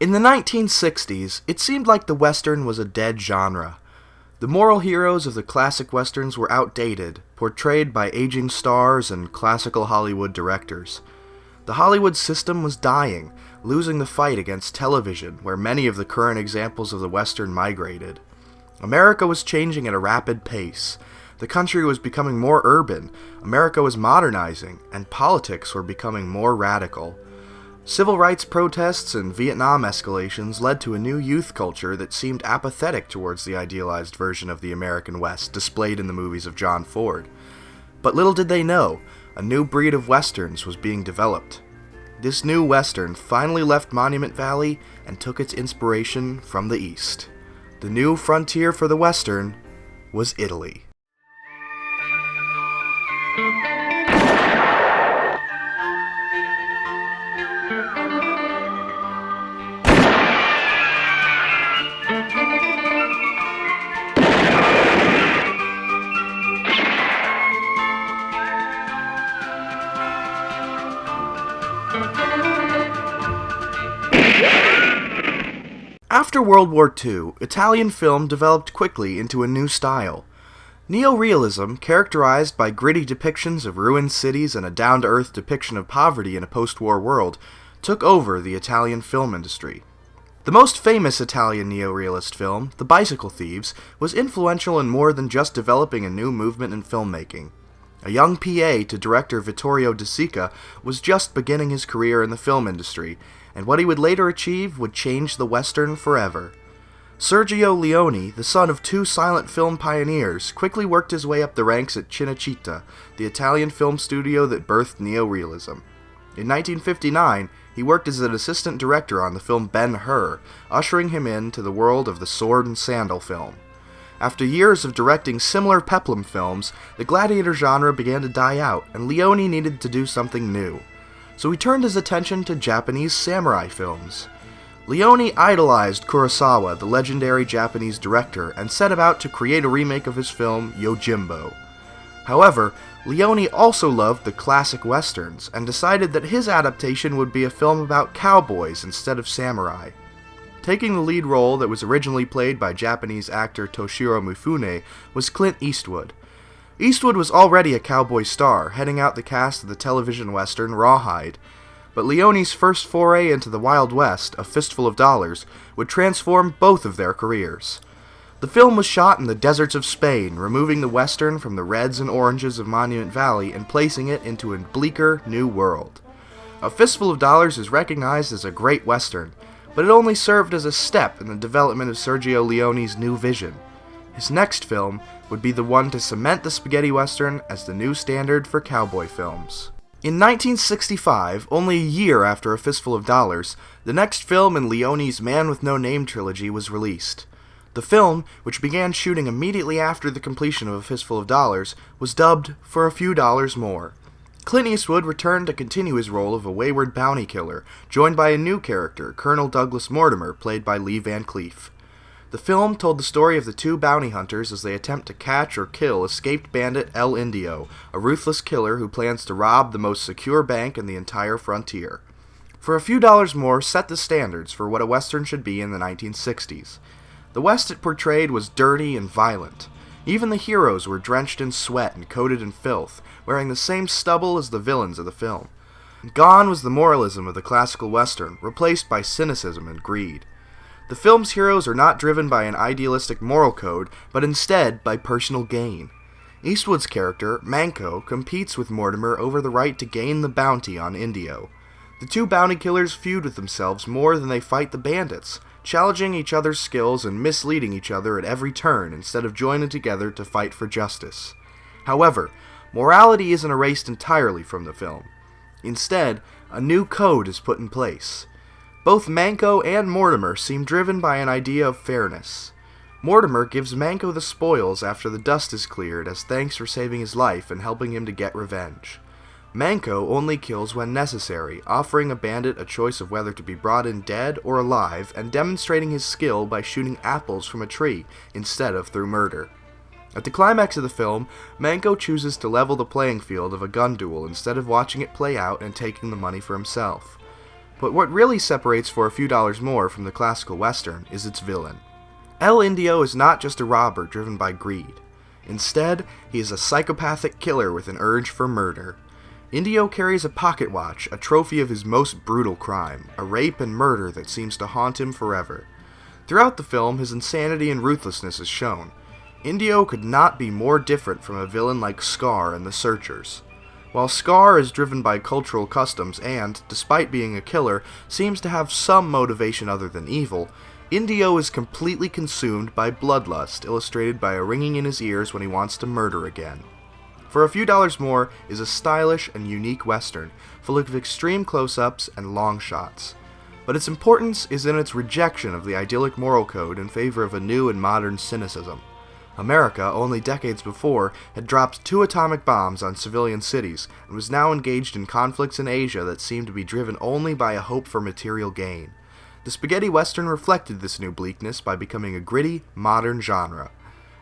In the 1960s, it seemed like the Western was a dead genre. The moral heroes of the classic Westerns were outdated, portrayed by aging stars and classical Hollywood directors. The Hollywood system was dying, losing the fight against television, where many of the current examples of the Western migrated. America was changing at a rapid pace. The country was becoming more urban, America was modernizing, and politics were becoming more radical. Civil rights protests and Vietnam escalations led to a new youth culture that seemed apathetic towards the idealized version of the American West displayed in the movies of John Ford. But little did they know, a new breed of Westerns was being developed. This new Western finally left Monument Valley and took its inspiration from the East. The new frontier for the Western was Italy. After World War II, Italian film developed quickly into a new style. Neorealism, characterized by gritty depictions of ruined cities and a down-to-earth depiction of poverty in a post-war world, took over the Italian film industry. The most famous Italian neorealist film, The Bicycle Thieves, was influential in more than just developing a new movement in filmmaking. A young PA to director Vittorio De Sica was just beginning his career in the film industry, and what he would later achieve would change the Western forever. Sergio Leone, the son of two silent film pioneers, quickly worked his way up the ranks at Cinecita, the Italian film studio that birthed neorealism. In 1959, he worked as an assistant director on the film Ben-Hur, ushering him into the world of the sword and sandal film. After years of directing similar peplum films, the gladiator genre began to die out, and Leone needed to do something new. So he turned his attention to Japanese samurai films. Leone idolized Kurosawa, the legendary Japanese director, and set about to create a remake of his film Yojimbo. However, Leone also loved the classic westerns, and decided that his adaptation would be a film about cowboys instead of samurai. Taking the lead role that was originally played by Japanese actor Toshiro Mifune was Clint Eastwood. Eastwood was already a cowboy star, heading out the cast of the television western Rawhide, but Leone's first foray into the Wild West, A Fistful of Dollars, would transform both of their careers. The film was shot in the deserts of Spain, removing the western from the reds and oranges of Monument Valley and placing it into a bleaker new world. A Fistful of Dollars is recognized as a great western, but it only served as a step in the development of Sergio Leone's new vision. His next film would be the one to cement the spaghetti western as the new standard for cowboy films. In 1965, only a year after A Fistful of Dollars, the next film in Leone's Man with No Name trilogy was released. The film, which began shooting immediately after the completion of A Fistful of Dollars, was dubbed For a Few Dollars More. Clint Eastwood returned to continue his role of a wayward bounty killer, joined by a new character, Colonel Douglas Mortimer, played by Lee Van Cleef. The film told the story of the two bounty hunters as they attempt to catch or kill escaped bandit El Indio, a ruthless killer who plans to rob the most secure bank in the entire frontier. For a Few Dollars More set the standards for what a western should be in the 1960s. The West it portrayed was dirty and violent. Even the heroes were drenched in sweat and coated in filth, wearing the same stubble as the villains of the film. Gone was the moralism of the classical western, replaced by cynicism and greed. The film's heroes are not driven by an idealistic moral code, but instead by personal gain. Eastwood's character, Manco, competes with Mortimer over the right to gain the bounty on Indio. The two bounty killers feud with themselves more than they fight the bandits, challenging each other's skills and misleading each other at every turn instead of joining together to fight for justice. However, morality isn't erased entirely from the film. Instead, a new code is put in place. Both Manco and Mortimer seem driven by an idea of fairness. Mortimer gives Manco the spoils after the dust is cleared as thanks for saving his life and helping him to get revenge. Manco only kills when necessary, offering a bandit a choice of whether to be brought in dead or alive and demonstrating his skill by shooting apples from a tree instead of through murder. At the climax of the film, Manco chooses to level the playing field of a gun duel instead of watching it play out and taking the money for himself. But what really separates For a Few Dollars More from the classical western is its villain. El Indio is not just a robber driven by greed. Instead, he is a psychopathic killer with an urge for murder. Indio carries a pocket watch, a trophy of his most brutal crime, a rape and murder that seems to haunt him forever. Throughout the film, his insanity and ruthlessness is shown. Indio could not be more different from a villain like Scar in The Searchers. While Scar is driven by cultural customs and, despite being a killer, seems to have some motivation other than evil, Indio is completely consumed by bloodlust, illustrated by a ringing in his ears when he wants to murder again. For a Few Dollars More is a stylish and unique western, full of extreme close-ups and long shots. But its importance is in its rejection of the idyllic moral code in favor of a new and modern cynicism. America, only decades before, had dropped 2 atomic bombs on civilian cities and was now engaged in conflicts in Asia that seemed to be driven only by a hope for material gain. The spaghetti western reflected this new bleakness by becoming a gritty, modern genre.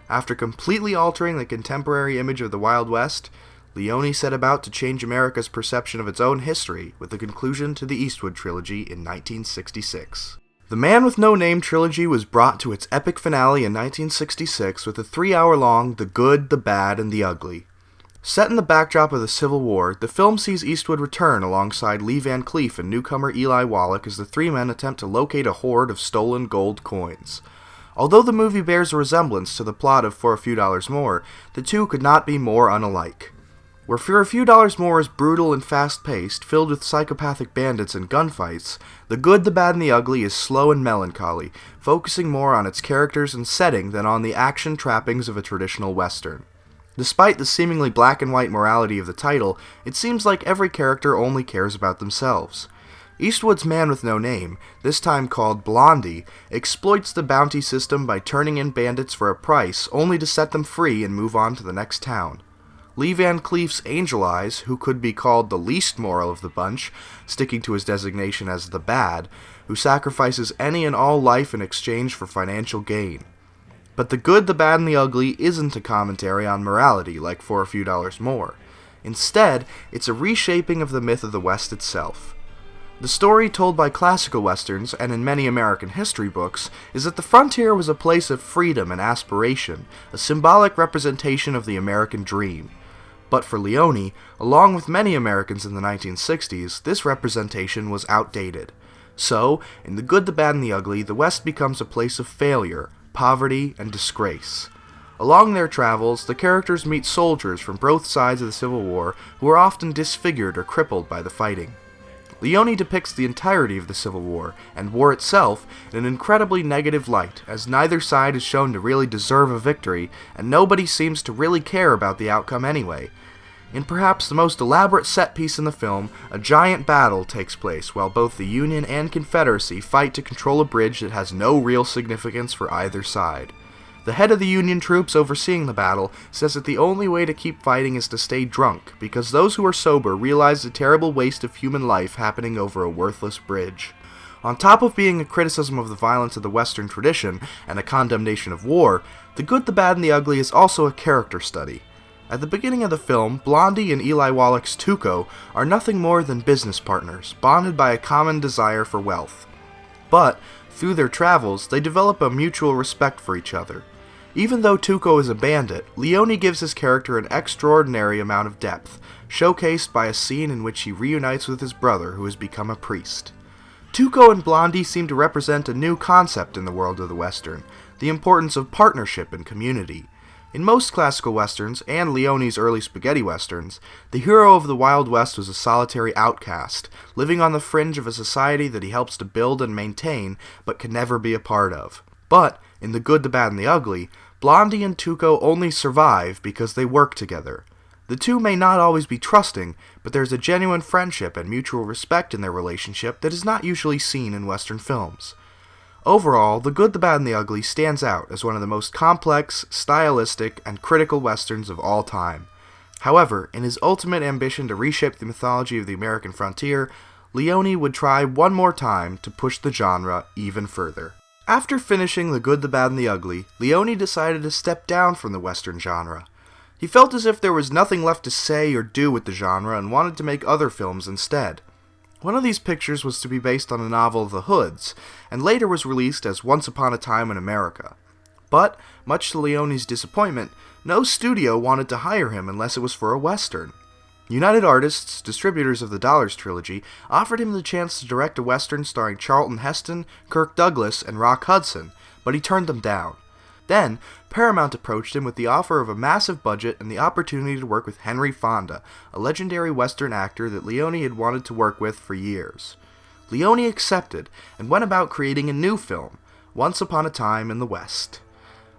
After completely altering the contemporary image of the Wild West, Leone set about to change America's perception of its own history with the conclusion to the Eastwood trilogy in 1966. The Man with No Name trilogy was brought to its epic finale in 1966 with a 3-hour-long The Good, the Bad, and the Ugly. Set in the backdrop of the Civil War, the film sees Eastwood return alongside Lee Van Cleef and newcomer Eli Wallach as the 3 men attempt to locate a hoard of stolen gold coins. Although the movie bears a resemblance to the plot of For a Few Dollars More, the two could not be more unalike. Where For a Few Dollars More is brutal and fast-paced, filled with psychopathic bandits and gunfights, The Good, the Bad, and the Ugly is slow and melancholy, focusing more on its characters and setting than on the action trappings of a traditional western. Despite the seemingly black-and-white morality of the title, it seems like every character only cares about themselves. Eastwood's Man with No Name, this time called Blondie, exploits the bounty system by turning in bandits for a price, only to set them free and move on to the next town. Lee Van Cleef's Angel Eyes, who could be called the least moral of the bunch, sticking to his designation as the bad, who sacrifices any and all life in exchange for financial gain. But The Good, the Bad, and the Ugly isn't a commentary on morality like For a Few Dollars More. Instead, it's a reshaping of the myth of the West itself. The story told by classical westerns, and in many American history books, is that the frontier was a place of freedom and aspiration, a symbolic representation of the American dream. But for Leone, along with many Americans in the 1960s, this representation was outdated. So, in The Good, the Bad, and the Ugly, the West becomes a place of failure, poverty, and disgrace. Along their travels, the characters meet soldiers from both sides of the Civil War who are often disfigured or crippled by the fighting. Leone depicts the entirety of the Civil War, and war itself, in an incredibly negative light, as neither side is shown to really deserve a victory, and nobody seems to really care about the outcome anyway. In perhaps the most elaborate set piece in the film, a giant battle takes place while both the Union and Confederacy fight to control a bridge that has no real significance for either side. The head of the Union troops overseeing the battle says that the only way to keep fighting is to stay drunk, because those who are sober realize the terrible waste of human life happening over a worthless bridge. On top of being a criticism of the violence of the Western tradition and a condemnation of war, The Good, the Bad, and the Ugly is also a character study. At the beginning of the film, Blondie and Eli Wallach's Tuco are nothing more than business partners, bonded by a common desire for wealth. But, through their travels, they develop a mutual respect for each other. Even though Tuco is a bandit, Leone gives his character an extraordinary amount of depth, showcased by a scene in which he reunites with his brother who has become a priest. Tuco and Blondie seem to represent a new concept in the world of the Western, the importance of partnership and community. In most classical westerns, and Leone's early spaghetti westerns, the hero of the Wild West was a solitary outcast, living on the fringe of a society that he helps to build and maintain, but can never be a part of. But, in The Good, the Bad, and the Ugly, Blondie and Tuco only survive because they work together. The two may not always be trusting, but there's a genuine friendship and mutual respect in their relationship that is not usually seen in Western films. Overall, The Good, the Bad, and the Ugly stands out as one of the most complex, stylistic, and critical westerns of all time. However, in his ultimate ambition to reshape the mythology of the American frontier, Leone would try one more time to push the genre even further. After finishing The Good, the Bad, and the Ugly, Leone decided to step down from the Western genre. He felt as if there was nothing left to say or do with the genre and wanted to make other films instead. One of these pictures was to be based on a novel of The Hoods, and later was released as Once Upon a Time in America. But, much to Leone's disappointment, no studio wanted to hire him unless it was for a Western. United Artists, distributors of the Dollars trilogy, offered him the chance to direct a Western starring Charlton Heston, Kirk Douglas, and Rock Hudson, but he turned them down. Then, Paramount approached him with the offer of a massive budget and the opportunity to work with Henry Fonda, a legendary Western actor that Leone had wanted to work with for years. Leone accepted, and went about creating a new film, Once Upon a Time in the West.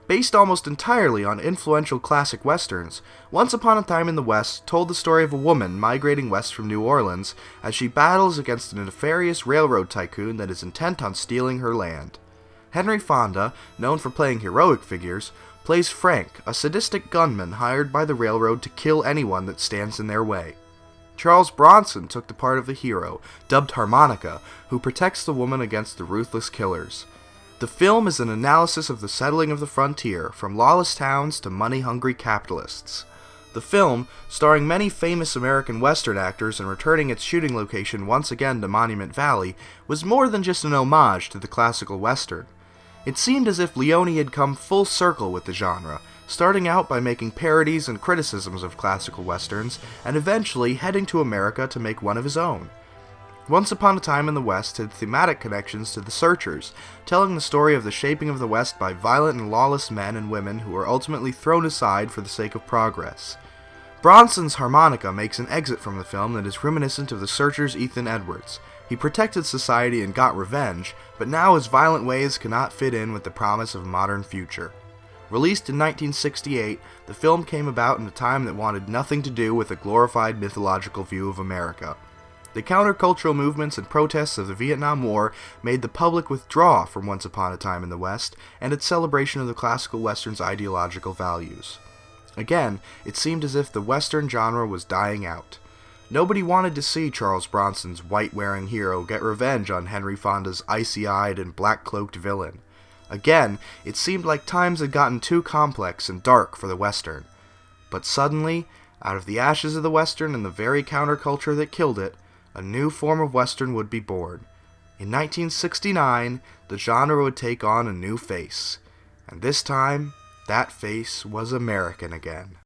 Based almost entirely on influential classic westerns, Once Upon a Time in the West told the story of a woman migrating west from New Orleans as she battles against a nefarious railroad tycoon that is intent on stealing her land. Henry Fonda, known for playing heroic figures, plays Frank, a sadistic gunman hired by the railroad to kill anyone that stands in their way. Charles Bronson took the part of the hero, dubbed Harmonica, who protects the woman against the ruthless killers. The film is an analysis of the settling of the frontier, from lawless towns to money-hungry capitalists. The film, starring many famous American Western actors and returning its shooting location once again to Monument Valley, was more than just an homage to the classical Western. It seemed as if Leone had come full circle with the genre, starting out by making parodies and criticisms of classical Westerns, and eventually heading to America to make one of his own. Once Upon a Time in the West had thematic connections to The Searchers, telling the story of the shaping of the West by violent and lawless men and women who were ultimately thrown aside for the sake of progress. Bronson's Harmonica makes an exit from the film that is reminiscent of The Searchers' Ethan Edwards. He protected society and got revenge, but now his violent ways cannot fit in with the promise of a modern future. Released in 1968, the film came about in a time that wanted nothing to do with a glorified mythological view of America. The countercultural movements and protests of the Vietnam War made the public withdraw from Once Upon a Time in the West and its celebration of the classical Western's ideological values. Again, it seemed as if the Western genre was dying out. Nobody wanted to see Charles Bronson's white-wearing hero get revenge on Henry Fonda's icy-eyed and black-cloaked villain. Again, it seemed like times had gotten too complex and dark for the Western. But suddenly, out of the ashes of the Western and the very counterculture that killed it, a new form of Western would be born. In 1969, the genre would take on a new face. And this time, that face was American again.